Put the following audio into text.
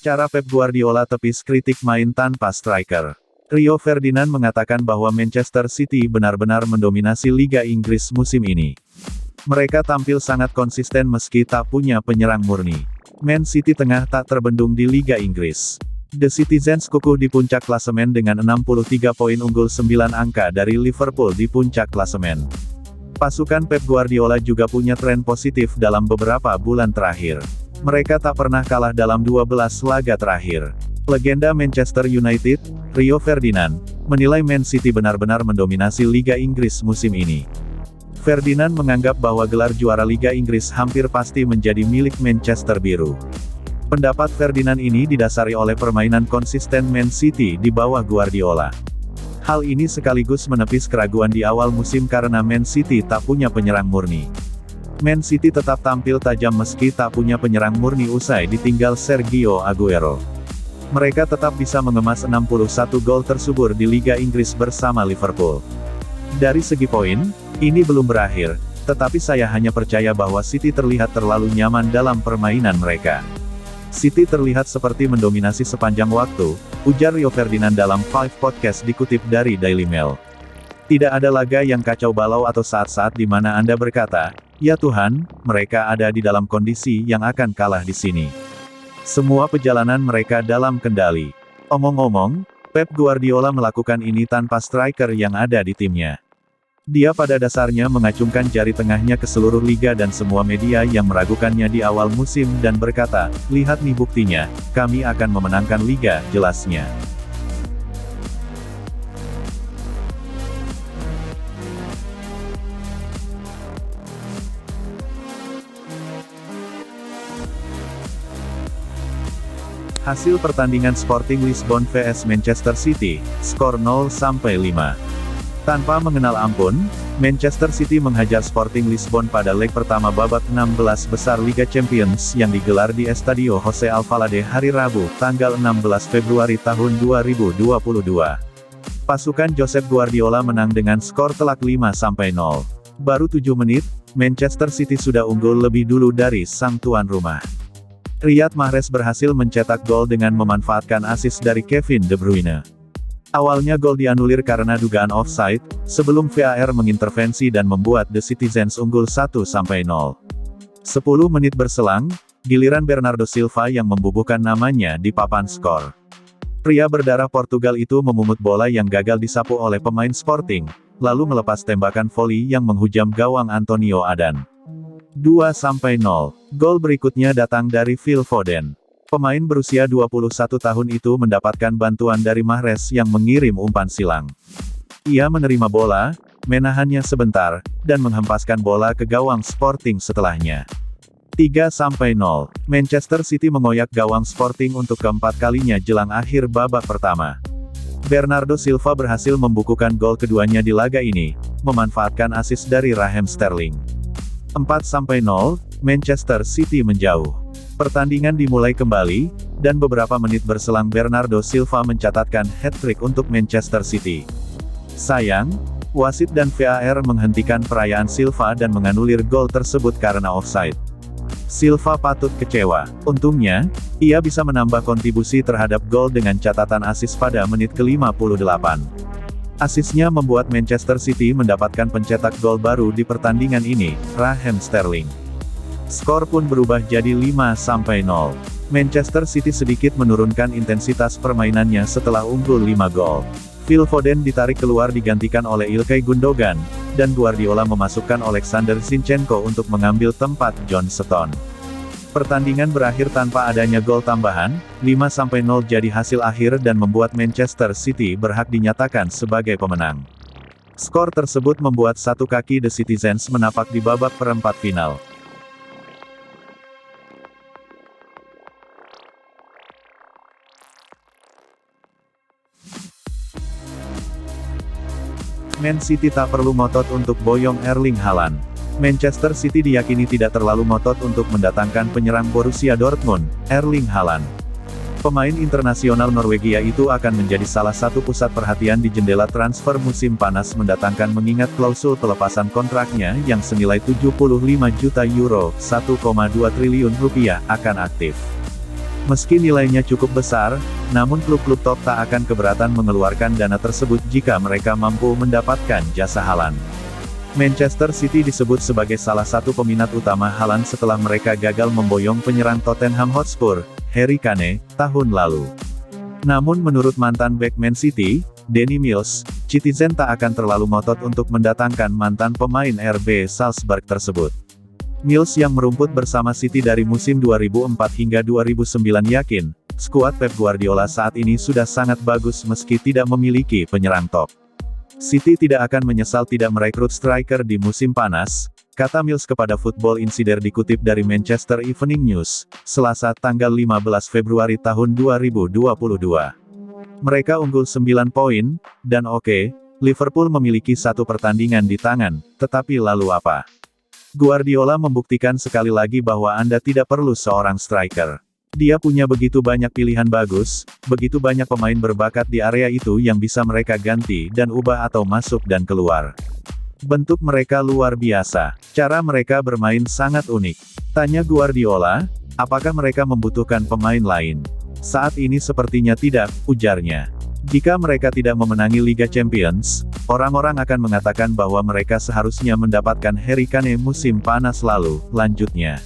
Cara Pep Guardiola tepis kritik main tanpa striker. Rio Ferdinand mengatakan bahwa Manchester City benar-benar mendominasi Liga Inggris musim ini. Mereka tampil sangat konsisten meski tak punya penyerang murni. Man City tengah tak terbendung di Liga Inggris. The Citizens kukuh di puncak klasemen dengan 63 poin unggul 9 angka dari Liverpool di puncak klasemen. Pasukan Pep Guardiola juga punya tren positif dalam beberapa bulan terakhir. Mereka tak pernah kalah dalam 12 laga terakhir. Legenda Manchester United, Rio Ferdinand, menilai Man City benar-benar mendominasi Liga Inggris musim ini. Ferdinand menganggap bahwa gelar juara Liga Inggris hampir pasti menjadi milik Manchester Biru. Pendapat Ferdinand ini didasari oleh permainan konsisten Man City di bawah Guardiola. Hal ini sekaligus menepis keraguan di awal musim karena Man City tak punya penyerang murni. Man City tetap tampil tajam meski tak punya penyerang murni usai ditinggal Sergio Aguero. Mereka tetap bisa mengemas 61 gol tersubur di Liga Inggris bersama Liverpool. Dari segi poin, ini belum berakhir, tetapi saya hanya percaya bahwa City terlihat terlalu nyaman dalam permainan mereka. City terlihat seperti mendominasi sepanjang waktu, ujar Rio Ferdinand dalam Five Podcast dikutip dari Daily Mail. Tidak ada laga yang kacau balau atau saat-saat di mana Anda berkata, "Ya Tuhan, mereka ada di dalam kondisi yang akan kalah di sini." Semua perjalanan mereka dalam kendali. Omong-omong, Pep Guardiola melakukan ini tanpa striker yang ada di timnya. Dia pada dasarnya mengacungkan jari tengahnya ke seluruh liga dan semua media yang meragukannya di awal musim dan berkata, "Lihat nih buktinya, kami akan memenangkan liga," jelasnya. Hasil pertandingan Sporting Lisbon vs Manchester City, skor 0-5. Tanpa mengenal ampun, Manchester City menghajar Sporting Lisbon pada leg pertama babak 16 besar Liga Champions yang digelar di Estadio José Alvalade hari Rabu, tanggal 16 Februari tahun 2022. Pasukan Josep Guardiola menang dengan skor telak 5-0. Baru 7 menit, Manchester City sudah unggul lebih dulu dari sang tuan rumah. Riyad Mahrez berhasil mencetak gol dengan memanfaatkan assist dari Kevin De Bruyne. Awalnya gol dianulir karena dugaan offside, sebelum VAR mengintervensi dan membuat The Citizens unggul 1-0. 10 menit berselang, giliran Bernardo Silva yang membubuhkan namanya di papan skor. Pria berdarah Portugal itu memungut bola yang gagal disapu oleh pemain Sporting, lalu melepas tembakan voli yang menghujam gawang Antonio Adan. 2-0. Gol berikutnya datang dari Phil Foden. Pemain berusia 21 tahun itu mendapatkan bantuan dari Mahrez yang mengirim umpan silang. Ia menerima bola, menahannya sebentar, dan menghempaskan bola ke gawang Sporting setelahnya. 3-0. Manchester City mengoyak gawang Sporting untuk keempat kalinya jelang akhir babak pertama. Bernardo Silva berhasil membukukan gol keduanya di laga ini, memanfaatkan assist dari Raheem Sterling. 4-0, Manchester City menjauh. Pertandingan dimulai kembali, dan beberapa menit berselang Bernardo Silva mencatatkan hat-trick untuk Manchester City. Sayang, wasit dan VAR menghentikan perayaan Silva dan menganulir gol tersebut karena offside. Silva patut kecewa. Untungnya, ia bisa menambah kontribusi terhadap gol dengan catatan assist pada menit ke-58. Asisnya membuat Manchester City mendapatkan pencetak gol baru di pertandingan ini, Raheem Sterling. Skor pun berubah jadi 5-0. Manchester City sedikit menurunkan intensitas permainannya setelah unggul 5 gol. Phil Foden ditarik keluar digantikan oleh Ilkay Gundogan, dan Guardiola memasukkan Alexander Zinchenko untuk mengambil tempat John Stones. Pertandingan berakhir tanpa adanya gol tambahan, 5-0 jadi hasil akhir dan membuat Manchester City berhak dinyatakan sebagai pemenang. Skor tersebut membuat satu kaki The Citizens menapak di babak perempat final. Man City tak perlu ngotot untuk boyong Erling Haaland. Manchester City diyakini tidak terlalu ngotot untuk mendatangkan penyerang Borussia Dortmund, Erling Haaland. Pemain internasional Norwegia itu akan menjadi salah satu pusat perhatian di jendela transfer musim panas mendatangkan mengingat klausul pelepasan kontraknya yang senilai 75 juta euro, 1,2 triliun rupiah, akan aktif. Meski nilainya cukup besar, namun klub-klub top tak akan keberatan mengeluarkan dana tersebut jika mereka mampu mendapatkan jasa Haaland. Manchester City disebut sebagai salah satu peminat utama Haaland setelah mereka gagal memboyong penyerang Tottenham Hotspur, Harry Kane, tahun lalu. Namun menurut mantan bek Man City, Danny Mills, Citizen tak akan terlalu ngotot untuk mendatangkan mantan pemain RB Salzburg tersebut. Mills yang merumput bersama City dari musim 2004 hingga 2009 yakin, skuad Pep Guardiola saat ini sudah sangat bagus meski tidak memiliki penyerang top. City tidak akan menyesal tidak merekrut striker di musim panas, kata Mills kepada Football Insider dikutip dari Manchester Evening News, Selasa tanggal 15 Februari tahun 2022. Mereka unggul 9 poin, dan oke, Liverpool memiliki satu pertandingan di tangan, tetapi lalu apa? Guardiola membuktikan sekali lagi bahwa Anda tidak perlu seorang striker. Dia punya begitu banyak pilihan bagus, begitu banyak pemain berbakat di area itu yang bisa mereka ganti dan ubah atau masuk dan keluar. Bentuk mereka luar biasa. Cara mereka bermain sangat unik. Tanya Guardiola, apakah mereka membutuhkan pemain lain? Saat ini sepertinya tidak, ujarnya. Jika mereka tidak memenangi Liga Champions, orang-orang akan mengatakan bahwa mereka seharusnya mendapatkan Harry Kane musim panas lalu, lanjutnya.